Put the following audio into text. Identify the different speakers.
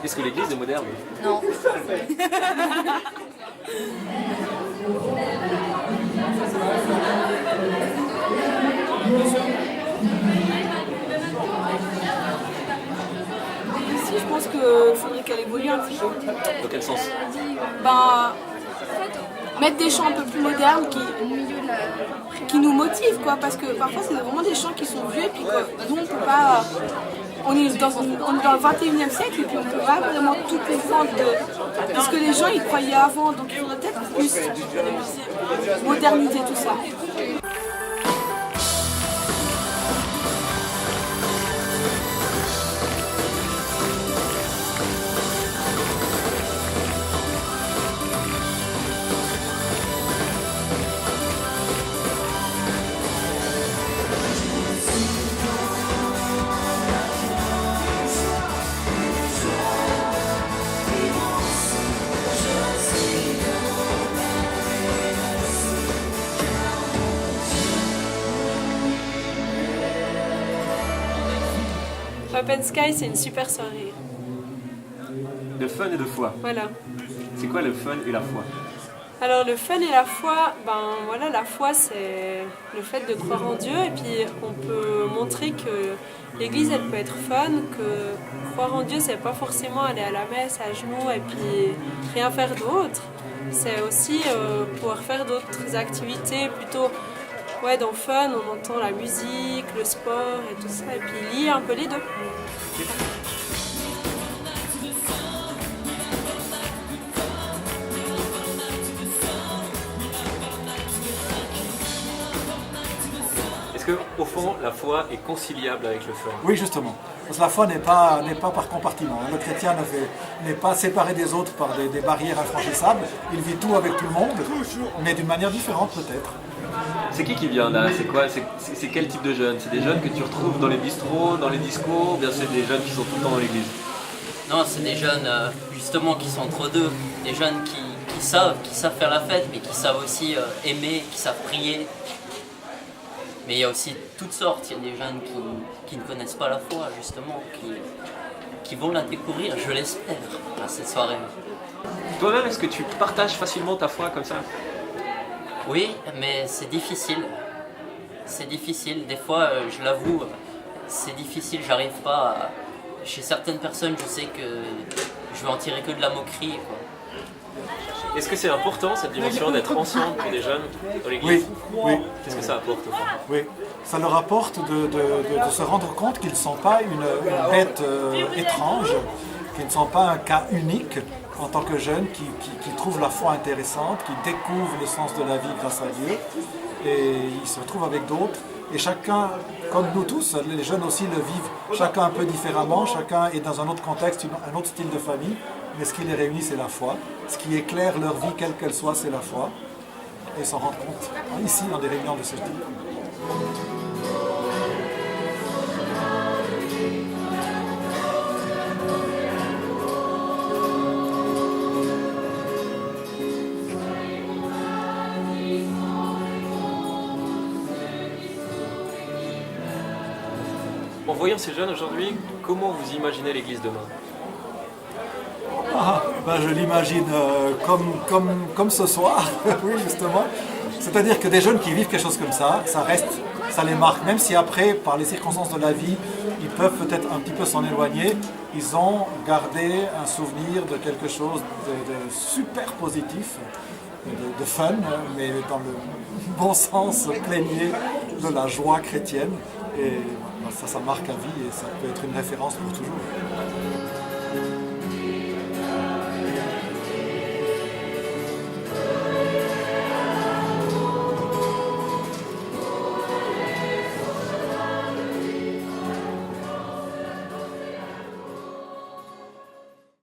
Speaker 1: Est-ce que l'église est moderne?
Speaker 2: Non.
Speaker 3: Si, je pense qu'il faudrait qu'elle évolue un petit peu.
Speaker 1: Dans quel sens?
Speaker 3: Ben, mettre des chants un peu plus modernes qui nous motivent, quoi, parce que parfois c'est vraiment des chants qui sont vieux et puis nous on peut pas. On est dans le 21e siècle et puis on peut pas vraiment tout comprendre de ce que les gens ils croyaient avant, donc il faudrait peut-être plus moderniser tout ça.
Speaker 4: Open Sky, c'est une super soirée.
Speaker 1: De fun et de foi.
Speaker 4: Voilà.
Speaker 1: C'est quoi le fun et la foi?
Speaker 4: Alors le fun et la foi, ben voilà, la foi c'est le fait de croire en Dieu et puis on peut montrer que l'église elle peut être fun, que croire en Dieu c'est pas forcément aller à la messe à genoux et puis rien faire d'autre. C'est aussi pouvoir faire d'autres activités plutôt dans fun, on entend la musique, le sport et tout ça et puis lier un peu les deux.
Speaker 1: Est-ce que, au fond, la foi est conciliable avec le fun?
Speaker 5: Oui, justement. Parce que la foi n'est pas par compartiment. Le chrétien n'est pas séparé des autres par des barrières infranchissables. Il vit tout avec tout le monde, mais d'une manière différente peut-être.
Speaker 1: C'est qui vient là? C'est quoi? C'est quel type de jeunes? C'est des jeunes que tu retrouves dans les bistrots, dans les discos, ou bien c'est des jeunes qui sont tout le temps dans l'église?
Speaker 6: Non, c'est des jeunes justement qui sont entre deux. Des jeunes qui savent faire la fête, mais qui savent aussi aimer, qui savent prier. Mais il y a aussi toutes sortes. Il y a des jeunes qui ne connaissent pas la foi, justement, qui vont la découvrir, je l'espère, à cette soirée.
Speaker 1: Toi-même, est-ce que tu partages facilement ta foi comme ça?
Speaker 6: Oui, mais c'est difficile. C'est difficile. Des fois, je l'avoue, c'est difficile. J'arrive pas à... Chez certaines personnes, je sais que je vais en tirer que de la moquerie, quoi.
Speaker 1: Est-ce que c'est important cette dimension d'être ensemble pour des jeunes dans l'église?
Speaker 5: Oui.
Speaker 1: Qu'est-ce que ça apporte au fond?
Speaker 5: Oui, ça leur apporte de se rendre compte qu'ils ne sont pas une bête étrange, qu'ils ne sont pas un cas unique en tant que jeunes qui trouvent la foi intéressante, qui découvrent le sens de la vie grâce à Dieu, et ils se retrouvent avec d'autres. Et chacun, comme nous tous, les jeunes aussi le vivent, chacun un peu différemment, chacun est dans un autre contexte, un autre style de famille, mais ce qui les réunit, c'est la foi. Ce qui éclaire leur vie, quelle qu'elle soit, c'est la foi. Et ils s'en rendent compte, ici, dans des réunions de ce type.
Speaker 1: En voyant ces jeunes aujourd'hui, comment vous imaginez l'église demain?
Speaker 5: Je l'imagine comme ce soir, oui justement. C'est-à-dire que des jeunes qui vivent quelque chose comme ça reste, ça les marque. Même si après, par les circonstances de la vie, ils peuvent peut-être un petit peu s'en éloigner, ils ont gardé un souvenir de quelque chose de super positif, de fun, mais dans le bon sens plénier de la joie chrétienne. Et ça marque à vie et ça peut être une référence pour toujours.